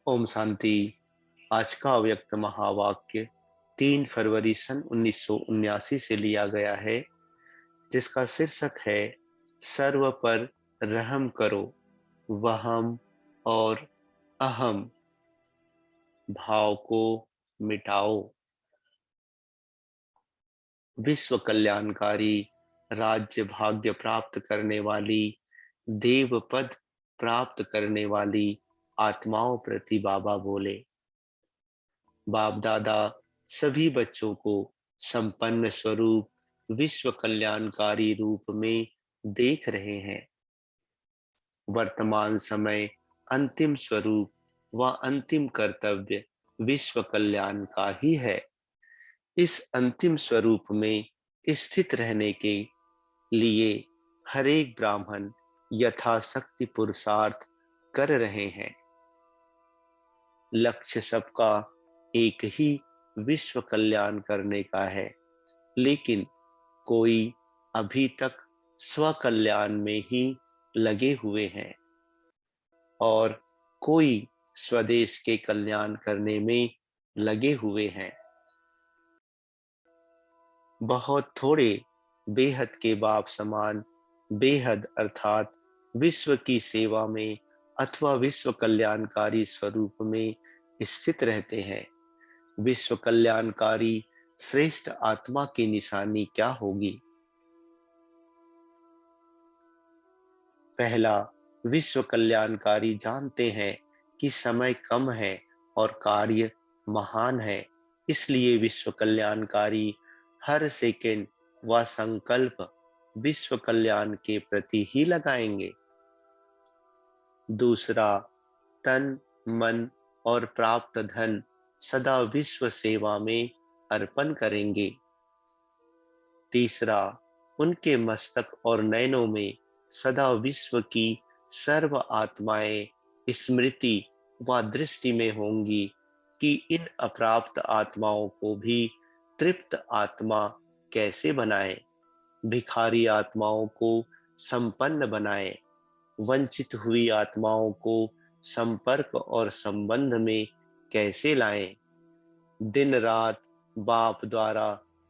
ओम शांति। आज का अव्यक्त महावाक्य 3 फरवरी सन 1979 से लिया गया है, जिसका शीर्षक है सर्व पर रहम करो, वहम और अहम भाव को मिटाओ। विश्व कल्याणकारी राज्य भाग्य प्राप्त करने वाली, देव पद प्राप्त करने वाली आत्माओं प्रति बाबा बोले। बाप दादा सभी बच्चों को संपन्न स्वरूप विश्व कल्याणकारी रूप में देख रहे हैं। वर्तमान समय अंतिम स्वरूप व अंतिम कर्तव्य विश्व कल्याण का ही है। इस अंतिम स्वरूप में स्थित रहने के लिए हर एक ब्राह्मण यथाशक्ति पुरुषार्थ कर रहे हैं। लक्ष्य सबका एक ही विश्व कल्याण करने का है, लेकिन कोई अभी तक स्व कल्याण में ही लगे हुए हैं और कोई स्वदेश के कल्याण करने में लगे हुए हैं। बहुत थोड़े बेहद के बाप समान बेहद अर्थात विश्व की सेवा में अथवा विश्व कल्याणकारी स्वरूप में स्थित रहते हैं। विश्व कल्याणकारी श्रेष्ठ आत्मा की निशानी क्या होगी? पहला, विश्व कल्याणकारी जानते हैं कि समय कम है और कार्य महान है, इसलिए विश्व कल्याणकारी हर सेकंड व संकल्प विश्व कल्याण के प्रति ही लगाएंगे। दूसरा, तन मन और प्राप्त धन सदा विश्व सेवा में अर्पण करेंगे। तीसरा, उनके मस्तक और नयनों में सदा विश्व की सर्व आत्माएं स्मृति व दृष्टि में होंगी कि इन अप्राप्त आत्माओं को भी तृप्त आत्मा कैसे बनाए, भिखारी आत्माओं को संपन्न बनाए, वंचित हुई आत्माओं को संपर्क और संबंध में कैसे लाएं। दिन रात बाप द्वारा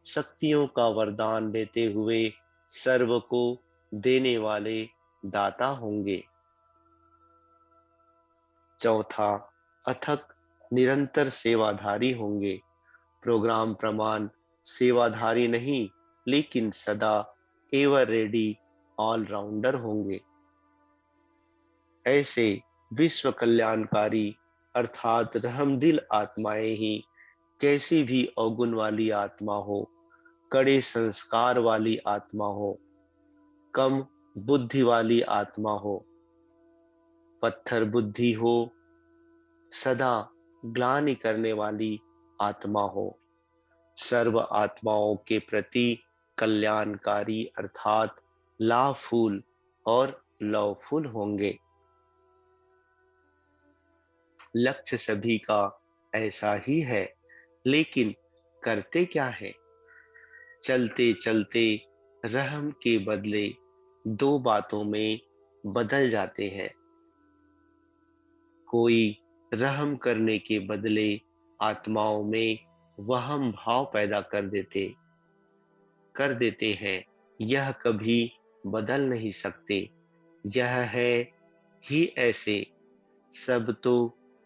शक्तियों का वरदान देते हुए सर्व को देने वाले दाता होंगे। चौथा, अथक निरंतर सेवाधारी होंगे। प्रोग्राम प्रमाण सेवाधारी नहीं, लेकिन सदा एवर रेडी ऑलराउंडर होंगे। ऐसे विश्व कल्याणकारी अर्थात रहमदिल आत्माएं ही कैसी भी अवगुण वाली आत्मा हो, कड़े संस्कार वाली आत्मा हो, कम बुद्धि वाली आत्मा हो, पत्थर बुद्धि हो, सदा ग्लानि करने वाली आत्मा हो, सर्व आत्माओं के प्रति कल्याणकारी अर्थात लाभफुल और लवफुल होंगे। लक्ष्य सभी का ऐसा ही है, लेकिन करते क्या है? चलते चलते रहम के बदले दो बातों में बदल जाते हैं। कोई रहम करने के बदले आत्माओं में वहम भाव पैदा कर देते हैं। यह कभी बदल नहीं सकते। यह है ही ऐसे। सब तो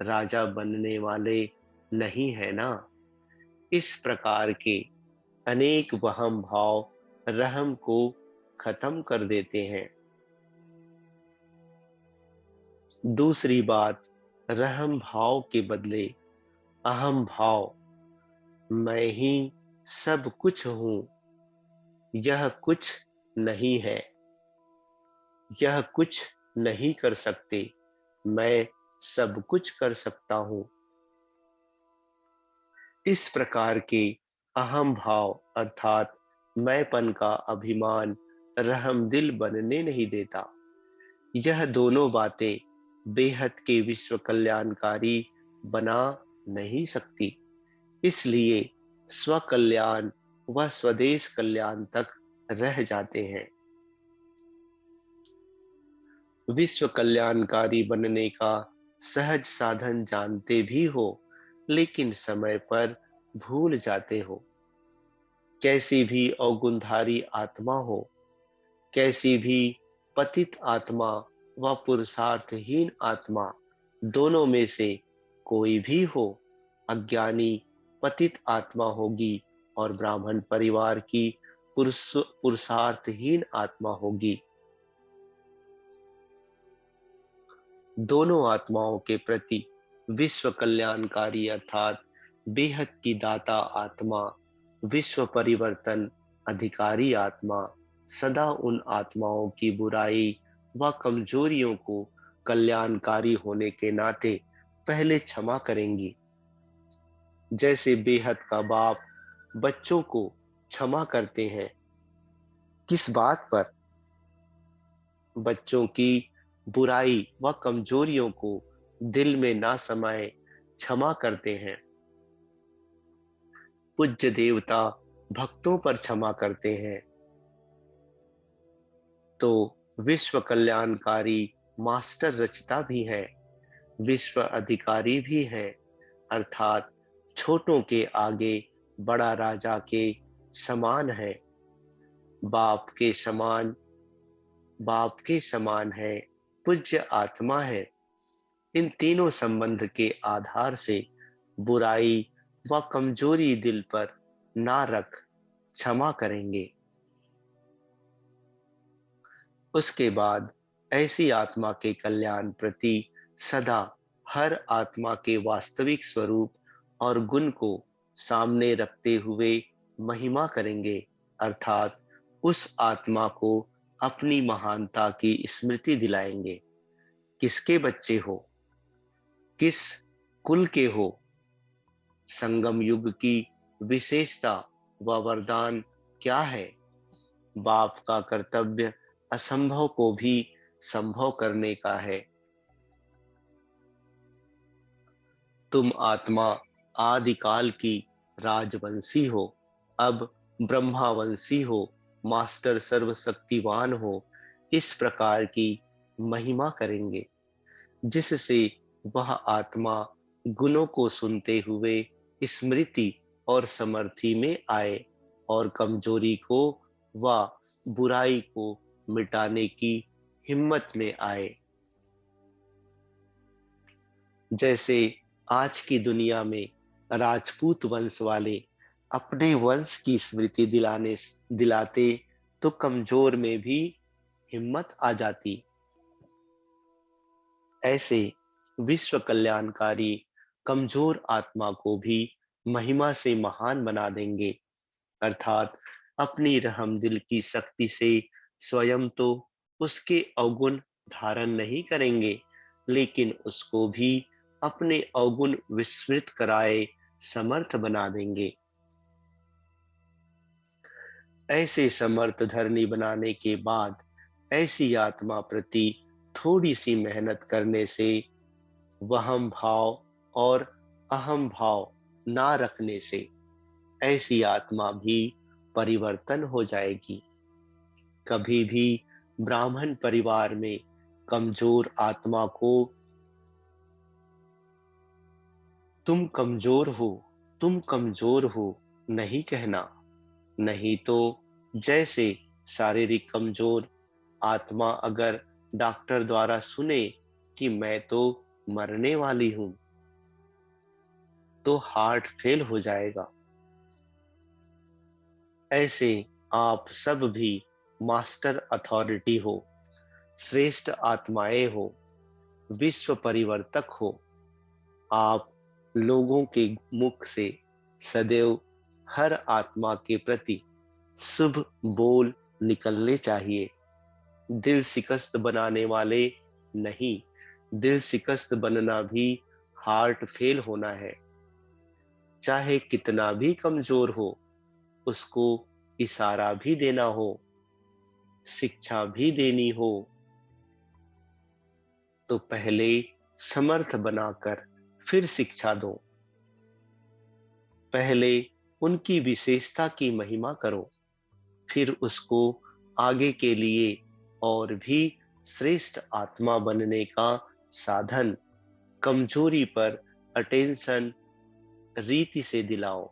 राजा बनने वाले नहीं है ना। इस प्रकार के अनेक वहम भाव रहम को खत्म कर देते हैं। दूसरी बात, रहम भाव के बदले अहम भाव, मैं ही सब कुछ हूं, यह कुछ नहीं है, यह कुछ नहीं कर सकते, मैं सब कुछ कर सकता हूं। इस प्रकार के अहम भाव अर्थात मैंपन का अभिमान रहमदिल बनने नहीं देता। यह दोनों बातें बेहद के विश्व कल्याणकारी बना नहीं सकती। इसलिए स्व कल्याण व स्वदेश कल्याण तक रह जाते हैं। विश्व कल्याणकारी बनने का सहज साधन जानते भी हो, लेकिन समय पर भूल जाते हो। कैसी भी अवगुणधारी आत्मा हो, कैसी भी पतित आत्मा व पुरुषार्थहीन आत्मा, दोनों में से कोई भी हो, अज्ञानी पतित आत्मा होगी और ब्राह्मण परिवार की पुरुषार्थहीन आत्मा होगी। दोनों आत्माओं के प्रति विश्व कल्याणकारी अर्थात बेहद की दाता आत्मा, विश्व परिवर्तन अधिकारी आत्मा सदा उन आत्माओं की बुराई व कमजोरियों को कल्याणकारी होने के नाते पहले क्षमा करेंगी। जैसे बेहद का बाप बच्चों को क्षमा करते हैं। किस बात पर? बच्चों की बुराई व कमजोरियों को दिल में ना समाये क्षमा करते हैं। पूज्य देवता भक्तों पर क्षमा करते हैं। तो विश्व कल्याणकारी मास्टर रचता भी है, विश्व अधिकारी भी है, अर्थात छोटों के आगे बड़ा राजा के समान है। बाप के समान, बाप के समान है, पूज्य आत्मा है। इन तीनों संबंध के आधार से बुराई व कमजोरी दिल पर ना रख क्षमा करेंगे। उसके बाद ऐसी आत्मा के कल्याण प्रति सदा हर आत्मा के वास्तविक स्वरूप और गुण को सामने रखते हुए महिमा करेंगे, अर्थात उस आत्मा को अपनी महानता की स्मृति दिलाएंगे। किसके बच्चे हो, किस कुल के हो, संगम युग की विशेषता व वरदान क्या है? बाप का कर्तव्य असंभव को भी संभव करने का है। तुम आत्मा आदिकाल की राजवंशी हो, अब ब्रह्मावंशी हो, मास्टर सर्वशक्तिवान हो। इस प्रकार की महिमा करेंगे जिससे वह आत्मा गुणों को सुनते हुए स्मृति और समर्थि में आए और कमजोरी को व बुराई को मिटाने की हिम्मत में आए। जैसे आज की दुनिया में राजपूत वंश वाले अपने वंश की स्मृति दिलाते तो कमजोर में भी हिम्मत आ जाती। ऐसे विश्व कल्याणकारी कमजोर आत्मा को भी महिमा से महान बना देंगे, अर्थात अपनी रहमदिल की शक्ति से स्वयं तो उसके अवगुण धारण नहीं करेंगे, लेकिन उसको भी अपने अवगुण विस्मृत कराए समर्थ बना देंगे। ऐसे समर्थ धरनी बनाने के बाद ऐसी आत्मा प्रति थोड़ी सी मेहनत करने से, वहम भाव और अहम भाव ना रखने से ऐसी आत्मा भी परिवर्तन हो जाएगी। कभी भी ब्राह्मण परिवार में कमजोर आत्मा को तुम कमजोर हो, तुम कमजोर हो नहीं कहना। नहीं तो जैसे शारीरिक कमजोर आत्मा अगर डॉक्टर द्वारा सुने कि मैं तो मरने वाली हूं, तो हार्ट फेल हो जाएगा। ऐसे आप सब भी मास्टर अथॉरिटी हो, श्रेष्ठ आत्माएं हो, विश्व परिवर्तक हो। आप लोगों के मुख से सदैव हर आत्मा के प्रति शुभ बोल निकलने चाहिए। दिल शिकस्त बनाने वाले नहीं, दिल शिकस्त बनना भी हार्ट फेल होना है। चाहे कितना भी कमजोर हो, उसको इशारा भी देना हो, शिक्षा भी देनी हो, तो पहले समर्थ बनाकर फिर शिक्षा दो। पहले उनकी विशेषता की महिमा करो, फिर उसको आगे के लिए और भी श्रेष्ठ आत्मा बनने का साधन कमजोरी पर अटेंशन रीति से दिलाओ।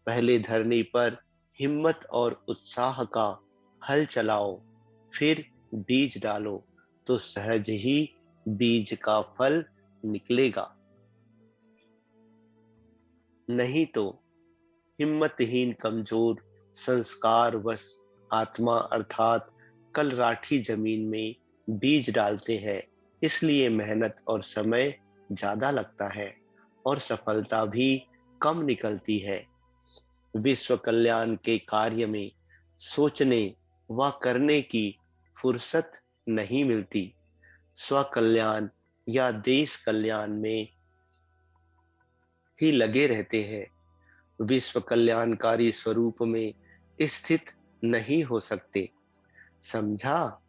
पहले धरनी पर हिम्मत और उत्साह का हल चलाओ, फिर बीज डालो तो सहज ही बीज का फल निकलेगा। नहीं तो हिम्मतहीन कमजोर संस्कार वश आत्मा अर्थात कल राठी जमीन में बीज डालते हैं, इसलिए मेहनत और समय ज्यादा लगता है और सफलता भी कम निकलती है। विश्व कल्याण के कार्य में सोचने व करने की फुर्सत नहीं मिलती। स्व कल्याण या देश कल्याण में ही लगे रहते हैं। विश्व कल्याणकारी स्वरूप में स्थित नहीं हो सकते। समझा?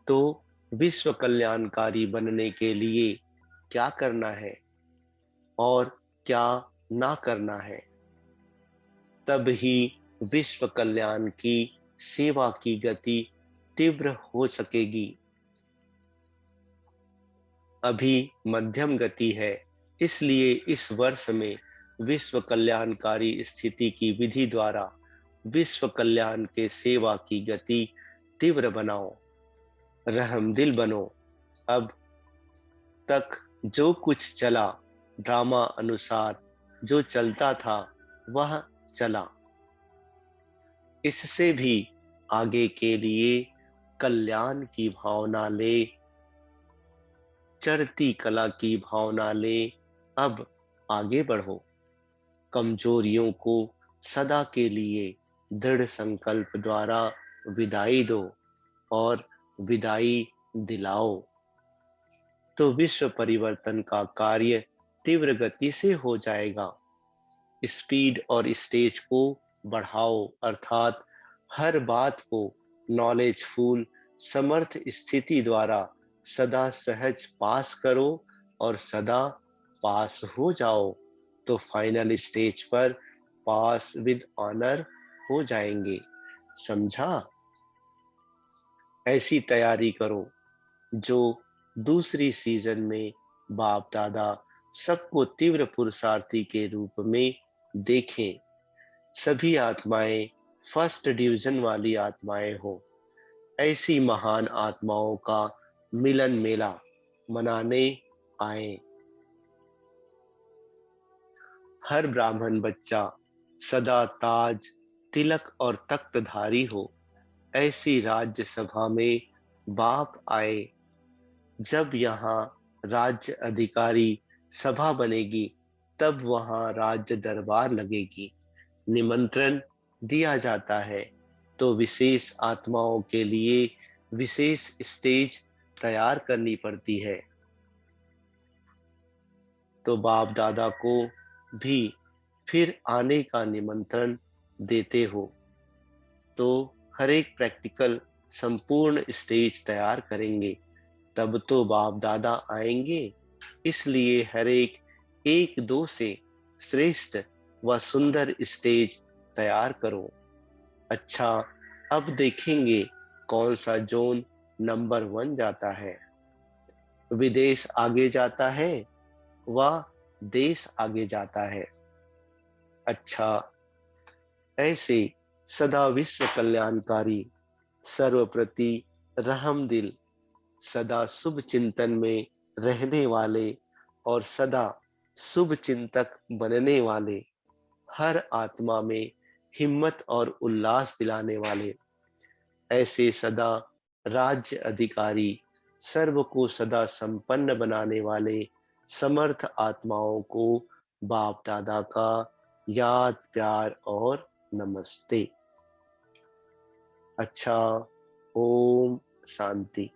तो विश्व कल्याणकारी बनने के लिए क्या करना है और क्या ना करना है, तब ही विश्व कल्याण की सेवा की गति तीव्र हो सकेगी। अभी मध्यम गति है, इसलिए इस वर्ष में विश्व कल्याणकारी स्थिति की विधि द्वारा विश्व कल्याण के सेवा की गति तीव्र बनाओ। रहमदिल बनो। अब तक जो कुछ चला, ड्रामा अनुसार जो चलता था वह चला। इससे भी आगे के लिए कल्याण की भावना ले, चढ़ती कला की भावना ले। अब आगे बढ़ो। कमजोरियों को सदा के लिए दृढ़ संकल्प द्वारा विदाई दो और विदाई दिलाओ, तो विश्व परिवर्तन का कार्य तीव्र गति से हो जाएगा। स्पीड और स्टेज को बढ़ाओ, अर्थात हर बात को नॉलेजफुल समर्थ स्थिति द्वारा सदा सहज पास करो और सदा पास हो जाओ, तो फाइनल स्टेज पर पास विद ऑनर हो जाएंगे। समझा? ऐसी तैयारी करो जो दूसरी सीजन में बाप दादा सबको तीव्र पुरुषार्थी के रूप में देखें। सभी आत्माएं फर्स्ट डिवीजन वाली आत्माएं हो। ऐसी महान आत्माओं का मिलन मेला मनाने आए। हर ब्राह्मण बच्चा सदा ताज, तिलक और तख्तधारी हो। ऐसी राज्य सभा में बाप आए। जब यहाँ राज्य अधिकारी सभा बनेगी, तब वहाँ राज्य दरबार लगेगी। निमंत्रण दिया जाता है, तो विशेष आत्माओं के लिए विशेष स्टेज तैयार करनी पड़ती है। तो बाप दादा को भी फिर आने का निमंत्रण देते हो, तो हर एक प्रैक्टिकल संपूर्ण स्टेज तैयार करेंगे, तब तो बाप दादा आएंगे। इसलिए हर एक एक दो से श्रेष्ठ व सुंदर स्टेज तैयार करो। अच्छा, अब देखेंगे कौन सा जोन नंबर 1 जाता है। विदेश आगे जाता है व देश आगे जाता है। अच्छा, ऐसे सदा विश्व कल्याणकारी, सर्वप्रति रहमदिल, सदा शुभ चिंतन में रहने वाले और सदा शुभ चिंतक बनने वाले, हर आत्मा में हिम्मत और उल्लास दिलाने वाले, ऐसे सदा राज्य अधिकारी, सर्व को सदा संपन्न बनाने वाले समर्थ आत्माओं को बाप दादा का याद, प्यार और नमस्ते। अच्छा, ओम शांति।